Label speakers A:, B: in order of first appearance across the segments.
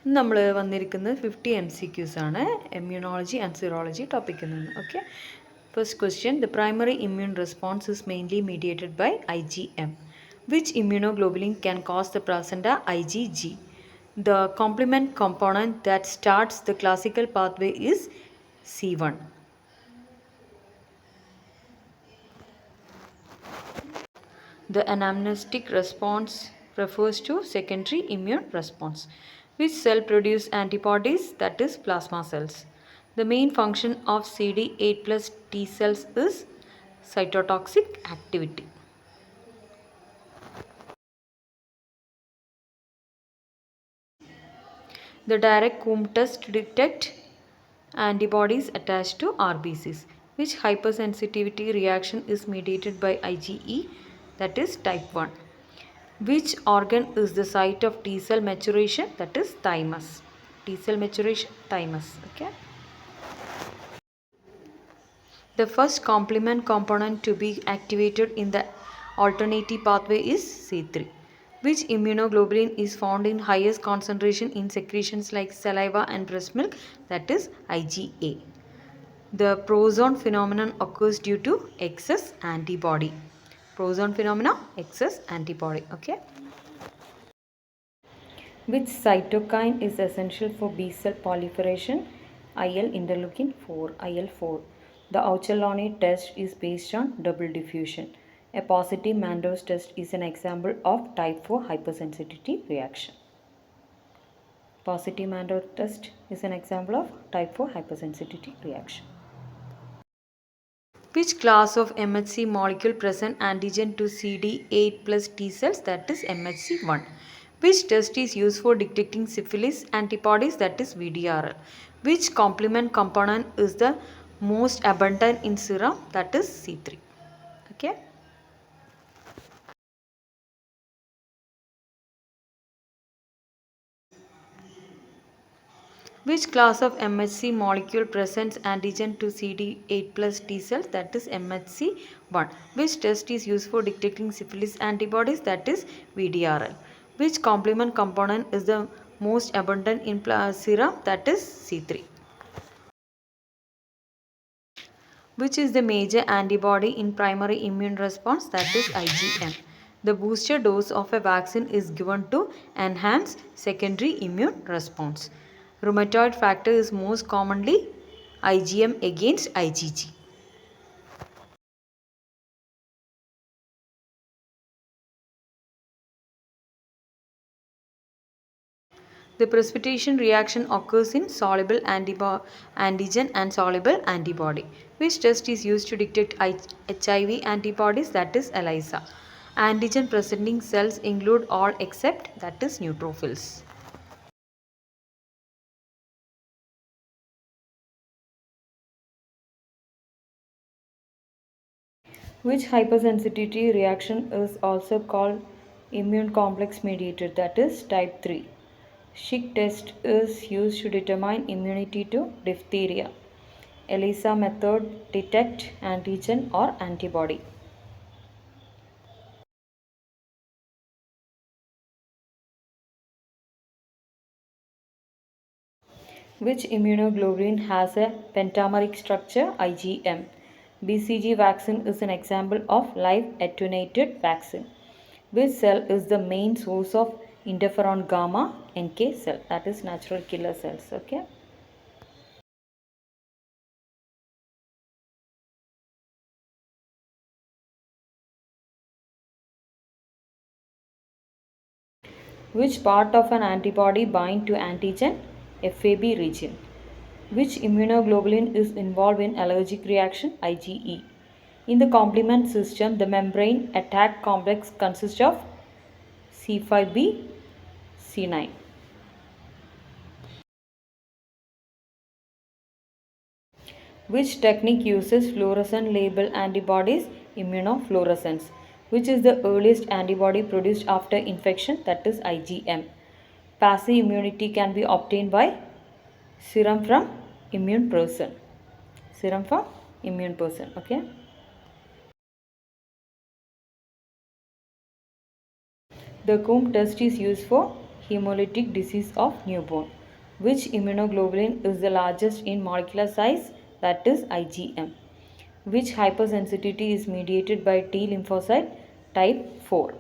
A: നമ്മൾ വന്നിരിക്കുന്നത് 50 MCQs ആണ് immunology and serology ടോപ്പിക്കിൽ നിന്ന്. Okay, first question. The primary immune response is mainly mediated by IgM. Which immunoglobulin can cause the placenta IgG? The complement component that starts the classical pathway is C1. The anamnestic response refers to secondary immune response. Which cell produce antibodies? That is plasma cells. The main function of CD8 plus T cells is cytotoxic activity. The direct Coombs test detect antibodies attached to RBCs. Which hypersensitivity reaction is mediated by IgE? That is type 1. Which organ is the site of T cell maturation? That is thymus. T cell maturation, thymus. Okay. The first complement component to be activated in the alternative pathway is C3. Which immunoglobulin is found in highest concentration in secretions like saliva and breast milk? That is IgA. The prozone phenomenon occurs due to excess antibody. Prozone phenomena, excess antibody. Okay. Which cytokine is essential for B cell proliferation? IL interleukin 4, IL4. The Auchterlonie test is based on double diffusion. A positive Mandos test is an example of type 4 hypersensitivity reaction. Positive Mandos test is an example of type 4 hypersensitivity reaction. Which class of MHC molecule present antigen to CD8 plus T cells? That is MHC1. Which test is used for detecting syphilis antibodies? That is VDRL. Which complement component is the most abundant in serum? That is C3. Okay. Which class of MHC molecule presents antigen to CD8 plus T cells? That is MHC1. Which test is used for detecting syphilis antibodies? That is VDRL. Which complement component is the most abundant in serum? That is C3. Which is the major antibody in primary immune response? That is IgM. The booster dose of a vaccine is given to enhance secondary immune response. Rheumatoid factor is most commonly IgM against IgG. The precipitation reaction occurs in soluble antigen and soluble antibody. Which test is used to detect HIV antibodies? That is ELISA. Antigen presenting cells include all except, that is neutrophils. Which hypersensitivity reaction is also called immune complex mediated? That is type 3. Schick test is used to determine immunity to diphtheria. ELISA method detect antigen or antibody. Which immunoglobulin has a pentameric structure? IgM. BCG vaccine is an example of live attenuated vaccine. Which cell is the main source of interferon gamma? NK cell, that is natural killer cells. Okay. Which part of an antibody bind to antigen? FAB region. Which immunoglobulin is involved in allergic reaction? IgE. In the complement system, the membrane attack complex consists of C5b, C9. Which technique uses fluorescent label antibodies? Immunofluorescence. Which is the earliest antibody produced after infection? That is IgM. Passive immunity can be obtained by serum from immune person. Serum from immune person. Okay. The Coombs test is used for hemolytic disease of newborn. Which immunoglobulin is the largest in molecular size? That is IgM. Which hypersensitivity is mediated by T lymphocyte type 4?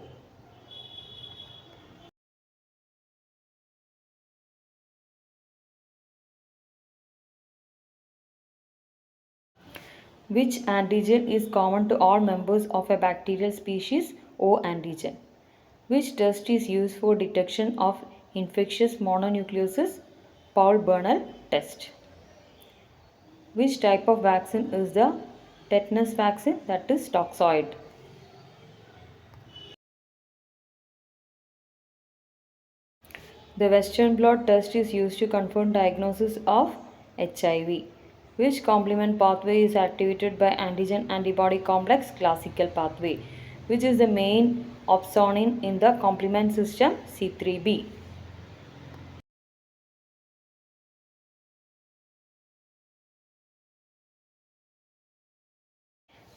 A: Which antigen is common to all members of a bacterial species? O antigen. Which test is used for detection of infectious mononucleosis? Paul Bernal test. Which type of vaccine is the tetanus vaccine? That is toxoid. The Western blot test is used to confirm diagnosis of HIV. Which complement pathway is activated by antigen antibody complex? Classical pathway. Which is the main opsonin in the complement system? C3b.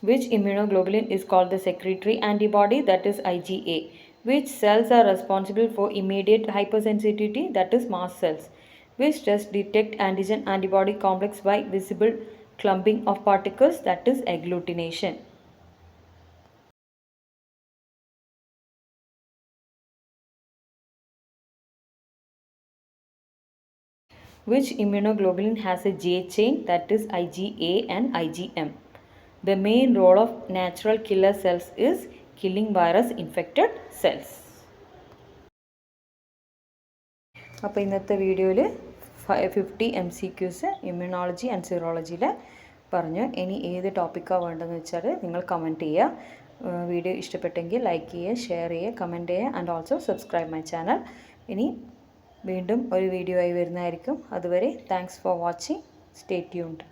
A: Which immunoglobulin is called the secretory antibody? That is IgA. Which cells are responsible for immediate hypersensitivity? That is mast cells. Which test detect antigen antibody complex by visible clumping of particles? That is agglutination. Which immunoglobulin has a J chain? That is IgA and IgM. The main role of natural killer cells is killing virus infected cells. അപ്പോൾ ഇന്നത്തെ വീഡിയോയിൽ 50 MCQs immunology and സിറോളജിയിൽ പറഞ്ഞു. ഇനി ഏത് ടോപ്പിക്കാണ് വേണ്ടതെന്ന് വെച്ചാൽ നിങ്ങൾ കമൻറ്റ് ചെയ്യുക. വീഡിയോ ഇഷ്ടപ്പെട്ടെങ്കിൽ ലൈക്ക് ചെയ്യുക, ഷെയർ ചെയ്യുക, കമൻറ്റ് ചെയ്യുക and also subscribe my channel. ഇനി വീണ്ടും ഒരു വീഡിയോ ആയി വരുന്നതായിരിക്കും. അതുവരെ thanks for watching. Stay tuned.